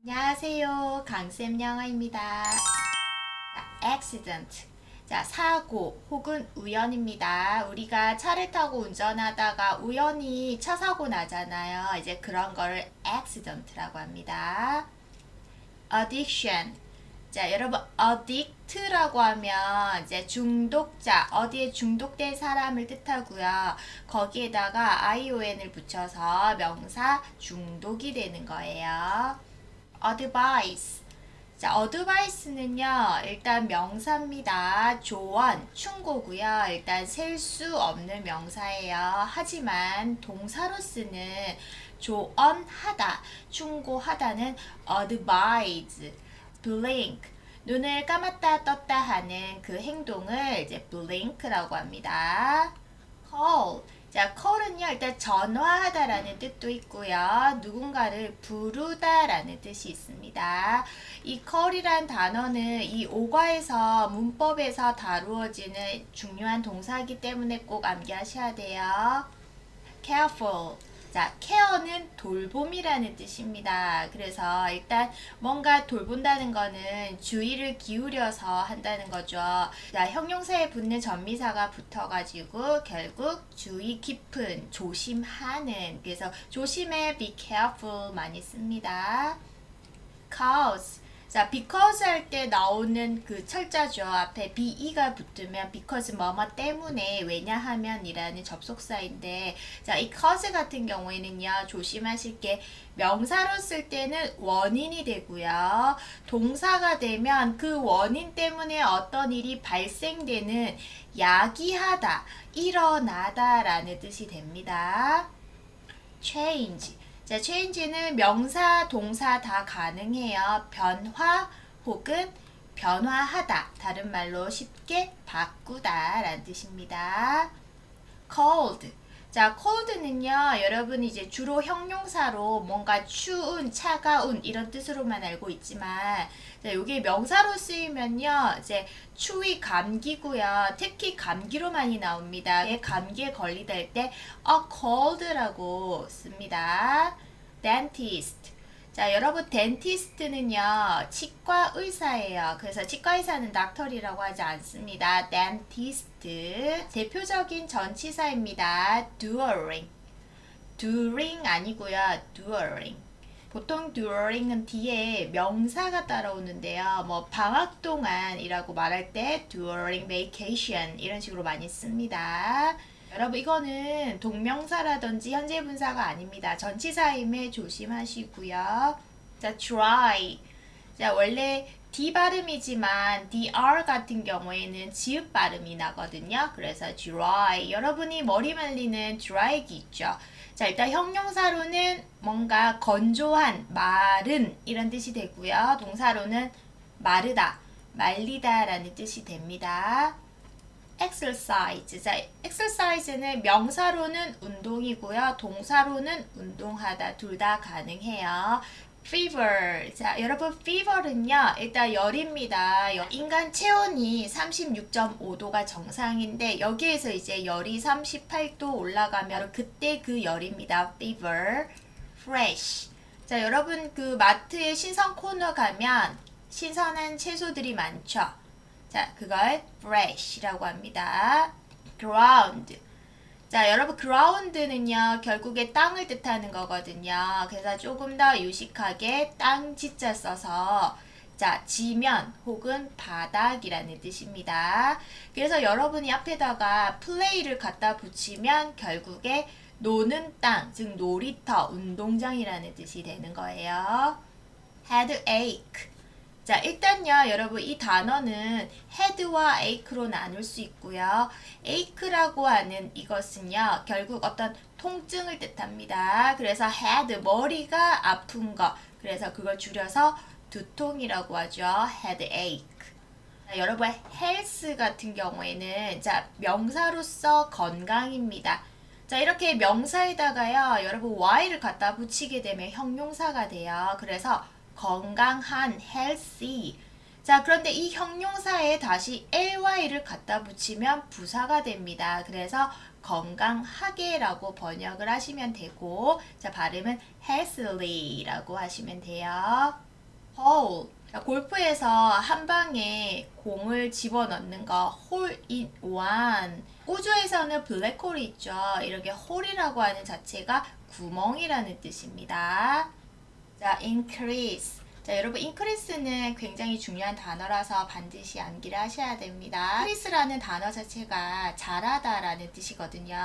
안녕하세요. 강쌤 영어입니다. 자, accident. 자, 사고 혹은 우연입니다. 우리가 차를 타고 운전하다가 우연히 차 사고 나잖아요. 이제 그런 거를 accident라고 합니다. addiction. 자, 여러분, addict라고 하면 이제 중독자, 어디에 중독된 사람을 뜻하고요. 거기에다가 ion을 붙여서 명사 중독이 되는 거예요. advice. 자, advice는요, 일단 명사입니다. 조언, 충고고요. 일단 셀 수 없는 명사예요. 하지만 동사로 쓰는 조언하다, 충고하다는 advise, blink, 눈을 감았다 떴다 하는 그 행동을 이제 blink라고 합니다. call. 자, call은요, 일단 전화하다라는 뜻도 있고요. 누군가를 부르다라는 뜻이 있습니다. 이 call이란 단어는 이 오과에서 문법에서 다루어지는 중요한 동사이기 때문에 꼭 암기하셔야 돼요. careful. 자, care는 돌봄이라는 뜻입니다. 그래서 일단 뭔가 돌본다는 거는 주의를 기울여서 한다는 거죠. 자, 형용사에 붙는 전미사가 붙어가지고 결국 주의 깊은, 조심하는. 그래서 조심해, be careful 많이 씁니다. cause. 자, because 할 때 나오는 그 철자죠. 앞에 be가 붙으면 because 뭐뭐 때문에 왜냐하면 이라는 접속사인데, 자, 이 cause 같은 경우에는요, 조심하실 게 명사로 쓸 때는 원인이 되고요. 동사가 되면 그 원인 때문에 어떤 일이 발생되는 야기하다, 일어나다 라는 뜻이 됩니다. change. 자, change는 명사, 동사 다 가능해요. 변화 혹은 변화하다. 다른 말로 쉽게 바꾸다 라는 뜻입니다. cold. 자, cold는요, 여러분 이제 주로 형용사로 뭔가 추운, 차가운 이런 뜻으로만 알고 있지만, 자, 요게 명사로 쓰이면요, 이제 추위 감기고요. 특히 감기로 많이 나옵니다. 감기에 걸리다 할 때 a cold라고 씁니다. dentist. 자, 여러분 dentist는요, 치과 의사예요. 그래서 치과 의사는 doctor이라고 하지 않습니다. dentist. 대표적인 전치사입니다. during. during 아니고요. during. 보통 during은 뒤에 명사가 따라오는데요. 뭐 방학 동안이라고 말할 때 during vacation 이런 식으로 많이 씁니다. 여러분 이거는 동명사라든지 현재 분사가 아닙니다. 전치사임에 조심하시고요. 자, dry. 자, 원래 D 발음이지만 DR 같은 경우에는 지읒 발음이 나거든요. 그래서 dry. 여러분이 머리 말리는 dry기 있죠. 자, 일단 형용사로는 뭔가 건조한, 마른 이런 뜻이 되고요. 동사로는 마르다, 말리다 라는 뜻이 됩니다. exercise. 자, exercise는 명사로는 운동이고요. 동사로는 운동하다 둘 다 가능해요. fever. 자, 여러분 fever는요. 일단 열입니다. 인간 체온이 36.5도가 정상인데 여기에서 이제 열이 38도 올라가면 그때 그 열입니다. fever. fresh. 자, 여러분 그 마트에 신선 코너 가면 신선한 채소들이 많죠. 자, 그걸 fresh라고 합니다. ground. 자, 여러분 ground는요, 결국에 땅을 뜻하는 거거든요. 그래서 조금 더 유식하게 땅 지자 써서 자, 지면 혹은 바닥이라는 뜻입니다. 그래서 여러분이 앞에다가 play를 갖다 붙이면 결국에 노는 땅, 즉 놀이터, 운동장이라는 뜻이 되는 거예요. headache. 자, 일단요, 여러분 이 단어는 head와 ache로 나눌 수 있고요. ache라고 하는 이것은요, 결국 어떤 통증을 뜻합니다. 그래서 head, 머리가 아픈 거. 그래서 그걸 줄여서 두통이라고 하죠. headache. 자, 여러분 health 같은 경우에는 자, 명사로서 건강입니다. 자, 이렇게 명사에다가요, 여러분 y를 갖다 붙이게 되면 형용사가 돼요. 그래서 건강한, healthy. 자, 그런데 이 형용사에 다시 ly를 갖다 붙이면 부사가 됩니다. 그래서 건강하게라고 번역을 하시면 되고, 자, 발음은 healthily 라고 하시면 돼요. hole. 골프에서 한 방에 공을 집어넣는 거 hole in one. 우주에서는 블랙홀이 있죠. 이렇게 홀이라고 하는 자체가 구멍이라는 뜻입니다. 자, increase. 자, 여러분 increase는 굉장히 중요한 단어라서 반드시 암기를 하셔야 됩니다. increase라는 단어 자체가 잘하다라는 뜻이거든요.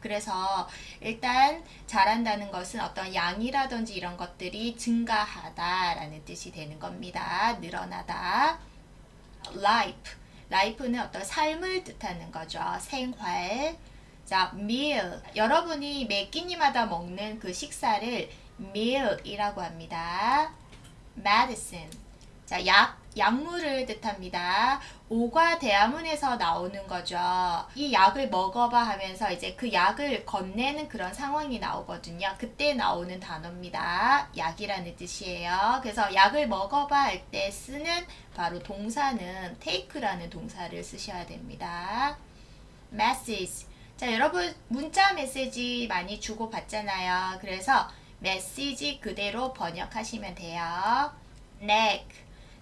그래서 일단 잘한다는 것은 어떤 양이라든지 이런 것들이 증가하다라는 뜻이 되는 겁니다. 늘어나다. life. life는 어떤 삶을 뜻하는 거죠. 생활. 자, meal. 여러분이 매 끼니마다 먹는 그 식사를 meal이라고 합니다. medicine. 자, 약물을 뜻합니다. 오과 대화문에서 나오는 거죠. 이 약을 먹어봐 하면서 이제 그 약을 건네는 그런 상황이 나오거든요. 그때 나오는 단어입니다. 약이라는 뜻이에요. 그래서 약을 먹어봐 할 때 쓰는 바로 동사는 take라는 동사를 쓰셔야 됩니다. message. 자, 여러분 문자 메시지 많이 주고받잖아요. 그래서 메시지 그대로 번역하시면 돼요. neck.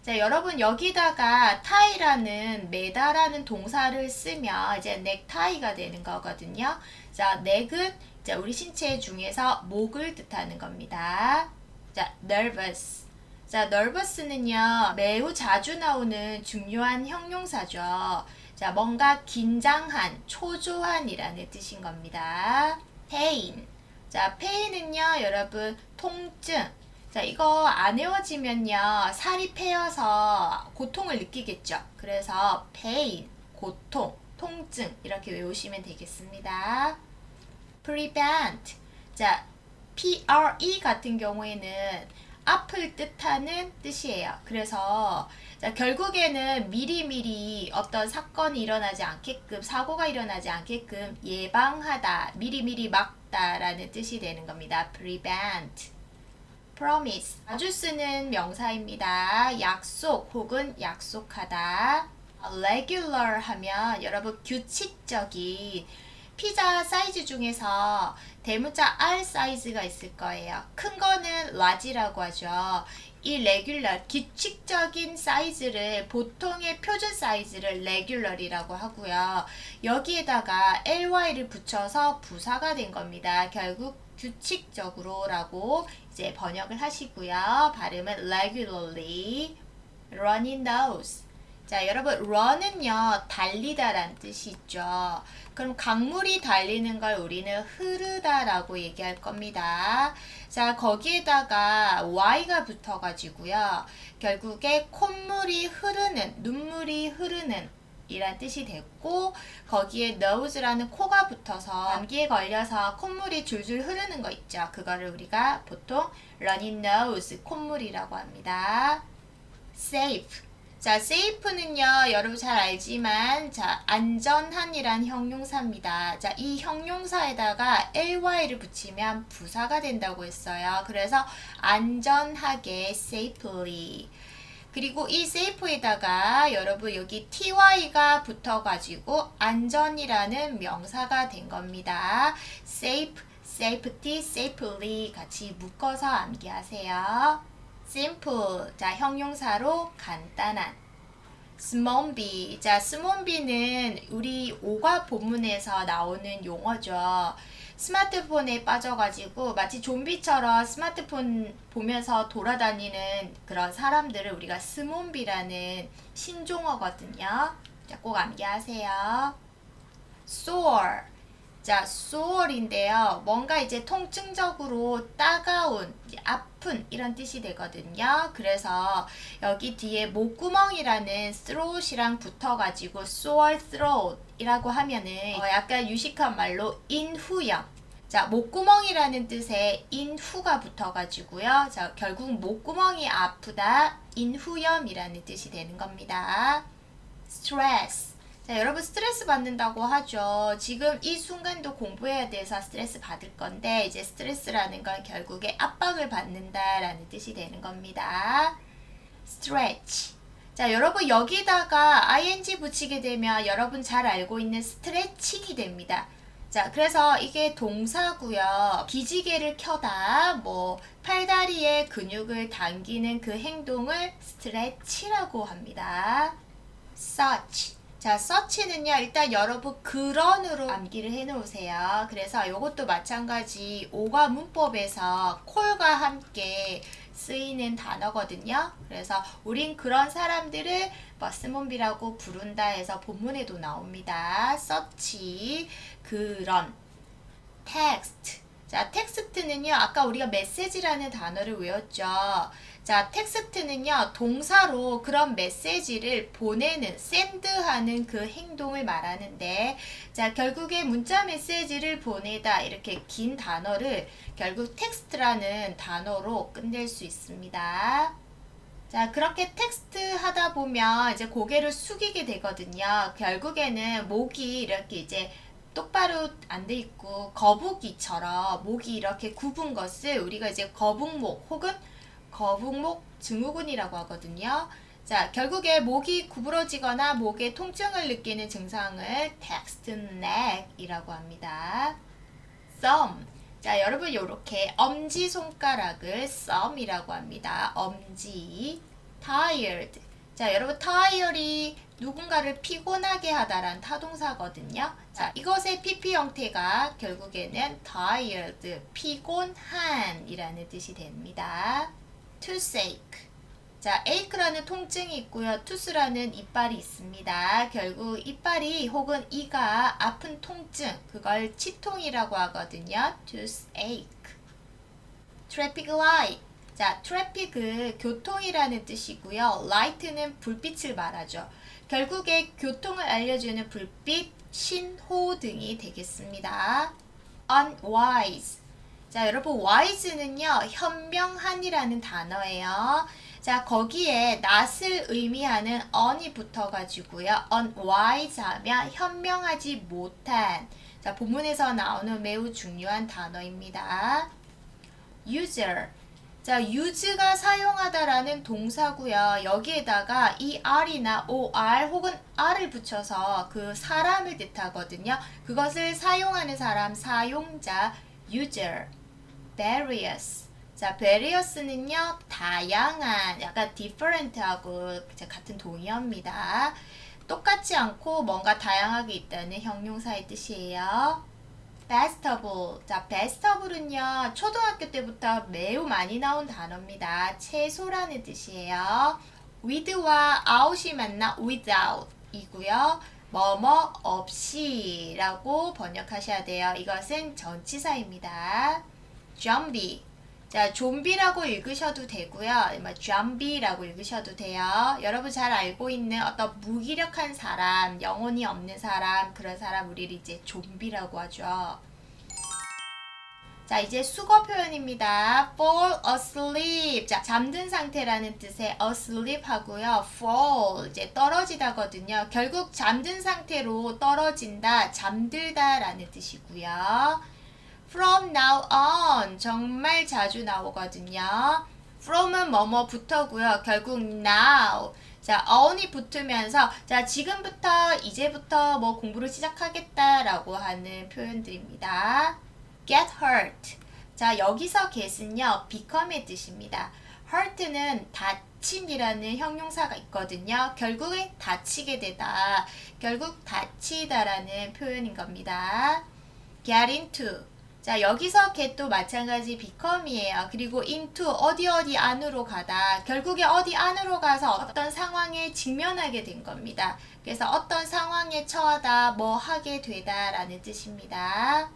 자, 여러분 여기다가 tie라는 매다라는 동사를 쓰면 이제 넥타이가 되는 거거든요. 자, neck은 자, 우리 신체 중에서 목을 뜻하는 겁니다. 자, nervous. 자, nervous는요 매우 자주 나오는 중요한 형용사죠. 자, 뭔가 긴장한, 초조한이라는 뜻인 겁니다. pain. 자, pain은요, 여러분, 통증. 자, 이거 안 외워지면요, 살이 패여서 고통을 느끼겠죠. 그래서 pain, 고통, 통증, 이렇게 외우시면 되겠습니다. prevent. 자, pre 같은 경우에는 앞을 뜻하는 뜻이에요. 그래서 자, 결국에는 미리미리 어떤 사건이 일어나지 않게끔, 사고가 일어나지 않게끔 예방하다, 미리미리 막다라는 뜻이 되는 겁니다. prevent. promise. 자주 쓰는 명사입니다. 약속 혹은 약속하다. regular 하면 여러분 규칙적인 피자 사이즈 중에서 대문자 R 사이즈가 있을 거예요. 큰 거는 large라고 하죠. 이 regular, 규칙적인 사이즈를 보통의 표준 사이즈를 regular이라고 하고요. 여기에다가 ly를 붙여서 부사가 된 겁니다. 결국 규칙적으로라고 이제 번역을 하시고요. 발음은 regularly, running nose. 자, 여러분 run은요 달리다라는 뜻이 있죠. 그럼 강물이 달리는 걸 우리는 흐르다라고 얘기할 겁니다. 자, 거기에다가 y가 붙어가지고요. 결국에 콧물이 흐르는, 눈물이 흐르는 이란 뜻이 됐고, 거기에 nose라는 코가 붙어서 감기에 걸려서 콧물이 줄줄 흐르는 거 있죠. 그거를 우리가 보통 running nose, 콧물이라고 합니다. safe. 자, safe는요, 여러분 잘 알지만, 자, 안전한이란 형용사입니다. 자, 이 형용사에다가 ly를 붙이면 부사가 된다고 했어요. 그래서 안전하게, safely. 그리고 이 safe에다가 여러분 여기 ty가 붙어가지고 안전이라는 명사가 된 겁니다. safe, safety, safely 같이 묶어서 암기하세요. simple. 자, 형용사로 간단한. 스몬비. 자, 스몬비는 우리 오과 본문에서 나오는 용어죠. 스마트폰에 빠져가지고 마치 좀비처럼 스마트폰 보면서 돌아다니는 그런 사람들을 우리가 스몬비라는 신종어거든요. 자, 꼭 암기하세요. sore. 자, sore인데요. 뭔가 이제 통증적으로 따가운, 아픈 이런 뜻이 되거든요. 그래서 여기 뒤에 목구멍이라는 throat이랑 붙어가지고 sore throat이라고 하면은 약간 유식한 말로 인후염. 자, 목구멍이라는 뜻에 인후가 붙어가지고요. 자, 결국 목구멍이 아프다, 인후염이라는 뜻이 되는 겁니다. stress. 자, 여러분 스트레스 받는다고 하죠. 지금 이 순간도 공부해야 돼서 스트레스 받을 건데 이제 스트레스라는 건 결국에 압박을 받는다라는 뜻이 되는 겁니다. stretch. 자, 여러분 여기다가 ing 붙이게 되면 여러분 잘 알고 있는 스트레칭이 됩니다. 자, 그래서 이게 동사고요. 기지개를 켜다, 뭐 팔다리의 근육을 당기는 그 행동을 스트레치라고 합니다. such. 자, such는요, 일단 여러분 그런으로 암기를 해 놓으세요. 그래서 이것도 마찬가지 오가 문법에서 콜과 함께 쓰이는 단어거든요. 그래서 우린 그런 사람들을 머스몬비라고 부른다 해서 본문에도 나옵니다. such, 그런. text. 자, 텍스트는요, 아까 우리가 메시지라는 단어를 외웠죠. 자, 텍스트는요, 동사로 그런 메시지를 보내는, 샌드하는 그 행동을 말하는데, 자, 결국에 문자 메시지를 보내다, 이렇게 긴 단어를 결국 텍스트라는 단어로 끝낼 수 있습니다. 자, 그렇게 텍스트 하다 보면 이제 고개를 숙이게 되거든요. 결국에는 목이 이렇게 이제 똑바로 안 돼 있고 거북이처럼 목이 이렇게 굽은 것을 우리가 이제 거북목 혹은 거북목 증후군이라고 하거든요. 자, 결국에 목이 구부러지거나 목에 통증을 느끼는 증상을 text neck이라고 합니다. thumb. 자, 여러분 요렇게 엄지손가락을 thumb이라고 합니다. 엄지. tired. 자, 여러분 tired이 누군가를 피곤하게 하다란 타동사거든요. 자, 이것의 PP 형태가 결국에는 tired, 피곤한 이라는 뜻이 됩니다. toothache. 자, ache라는 통증이 있고요. tooth라는 이빨이 있습니다. 결국 이빨이 혹은 이가 아픈 통증, 그걸 치통이라고 하거든요. toothache. traffic light. 자, 트래픽은 교통이라는 뜻이고요. light는 불빛을 말하죠. 결국에 교통을 알려주는 불빛, 신호등이 되겠습니다. unwise. 자, 여러분 wise는요, 현명한이라는 단어예요. 자, 거기에 not을 의미하는 on이 붙어가지고요. unwise 하면 현명하지 못한. 자, 본문에서 나오는 매우 중요한 단어입니다. user. 자, use가 사용하다라는 동사고요. 여기에다가 er이나 or 혹은 r을 붙여서 그 사람을 뜻하거든요. 그것을 사용하는 사람, 사용자, user. various. 자, various는요, 다양한, 약간 different하고 같은 동의어입니다. 똑같지 않고 뭔가 다양하게 있다는 형용사의 뜻이에요. vegetable. 자, vegetable은요, 초등학교 때부터 매우 많이 나온 단어입니다. 채소라는 뜻이에요. with와 out이 만나 without 이고요. 뭐뭐 없이 라고 번역하셔야 돼요. 이것은 전치사입니다. zombie. 자, 좀비라고 읽으셔도 되고요. 좀비라고 읽으셔도 돼요. 여러분 잘 알고 있는 어떤 무기력한 사람, 영혼이 없는 사람, 그런 사람 우리를 이제 좀비라고 하죠. 자, 이제 수거 표현입니다. fall asleep. 자, 잠든 상태라는 뜻의 asleep 하고요. fall, 이제 떨어지다거든요. 결국 잠든 상태로 떨어진다, 잠들다 라는 뜻이고요. from now on, 정말 자주 나오거든요. from은 뭐뭐부터고요. 결국 now. 자, on이 붙으면서 자, 지금부터, 이제부터 뭐 공부를 시작하겠다라고 하는 표현들입니다. get hurt. 자, 여기서 get은요, become의 뜻입니다. hurt는 다침이라는 형용사가 있거든요. 결국에 다치게 되다. 결국 다치다라는 표현인 겁니다. get into. 자, 여기서 get도 마찬가지 become이에요. 그리고 into, 어디 안으로 가다. 결국에 어디 안으로 가서 어떤 상황에 직면하게 된 겁니다. 그래서 어떤 상황에 처하다, 뭐 하게 되다 라는 뜻입니다.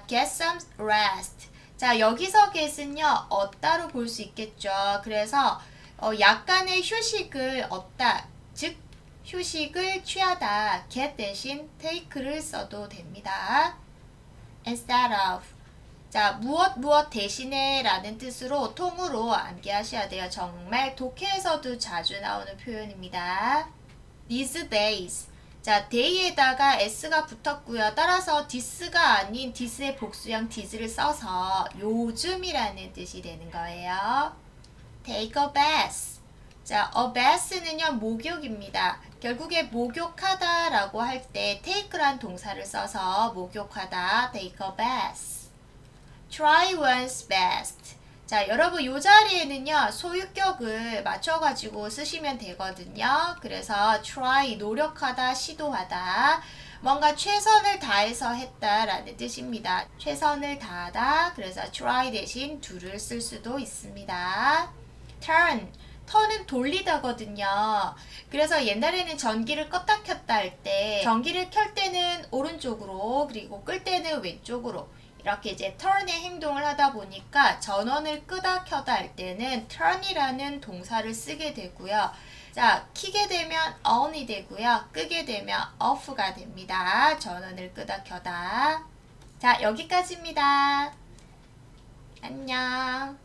get some rest. 자, 여기서 get은요, 얻다로 볼 수 있겠죠. 그래서 약간의 휴식을 얻다, 즉 휴식을 취하다. get 대신 take를 써도 됩니다. instead of. 자, 무엇 대신에 라는 뜻으로 통으로 암기하셔야 돼요. 정말 독해에서도 자주 나오는 표현입니다. these days. 자, day에다가 s가 붙었고요. 따라서 this가 아닌 this의 복수형 this를 써서 요즘이라는 뜻이 되는 거예요. take a bath. 자, a bath는요, 목욕입니다. 결국에 목욕하다라고 할 때 take란 동사를 써서 목욕하다, take a bath. try one's best. 자, 여러분 이 자리에는요 소유격을 맞춰가지고 쓰시면 되거든요. 그래서 try 노력하다, 시도하다, 뭔가 최선을 다해서 했다라는 뜻입니다. 최선을 다하다. 그래서 try 대신 do를 쓸 수도 있습니다. turn, 턴은 돌리다거든요. 그래서 옛날에는 전기를 껐다 켰다 할 때 전기를 켤 때는 오른쪽으로 그리고 끌 때는 왼쪽으로 이렇게 이제 turn의 행동을 하다 보니까 전원을 끄다 켜다 할 때는 turn이라는 동사를 쓰게 되고요. 자, 켜게 되면 on이 되고요. 끄게 되면 off가 됩니다. 전원을 끄다 켜다. 자, 여기까지입니다. 안녕.